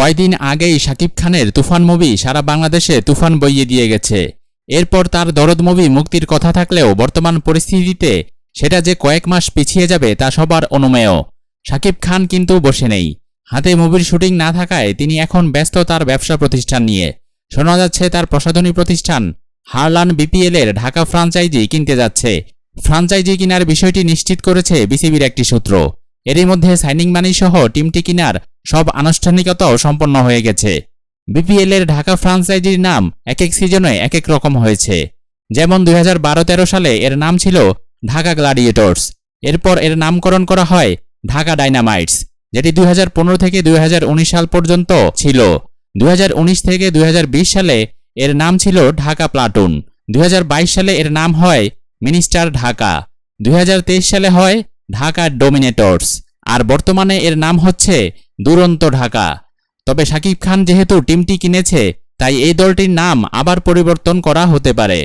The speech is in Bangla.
কয়দিন আগেই শাকিব খানের তুফান মুভি সারা বাংলাদেশে তুফান বইয়ে দিয়ে গেছে। এরপর তার দরদ মুভি মুক্তির কথা থাকলেও বর্তমান পরিস্থিতিতে সেটা যে কয়েক মাস পিছিয়ে যাবে তা সবার অনুমেয়। শাকিব খান কিন্তু বসে নেই। হাতে মুভির শুটিং না থাকায় তিনি এখন ব্যস্ত তার ব্যবসা প্রতিষ্ঠান নিয়ে। শোনা যাচ্ছে তার প্রসাধনী প্রতিষ্ঠান হারলান বিপিএল এর ঢাকা ফ্রাঞ্চাইজি কিনতে যাচ্ছে। ফ্রাঞ্চাইজি কেনার বিষয়টি নিশ্চিত করেছে বিসিবির একটি সূত্র। এরই মধ্যে সাইনিং মানি সহ টিমটি কেনার সব আনুষ্ঠানিকতাও সম্পন্ন হয়ে গেছে। বিপিএল এর ঢাকা ফ্রাঞ্চাইজির নাম এক এক সিজনে এক এক রকম হয়েছে। যেমন 2012-13 সালে এর নাম ছিল ঢাকা গ্ল্যাডিয়েটর্স। এরপর এর নামকরণ করা হয় ঢাকা ডাইনামাইটস, যেটি 2015 থেকে 2019 সাল পর্যন্ত ছিল। 2019 থেকে 2020 সালে এর নাম ছিল ঢাকা প্লাটুন। 2022 সালে এর নাম হয় মিনিস্টার ঢাকা। 2023 সালে হয় ঢাকা ডোমিনেটর্স। আর বর্তমানে এর নাম হচ্ছে দুরন্ত ঢাকা। তবে শাকিব খান যেহেতু টিমটি কিনেছে, তাই এই দলটির নাম আবার পরিবর্তন করা হতে পারে।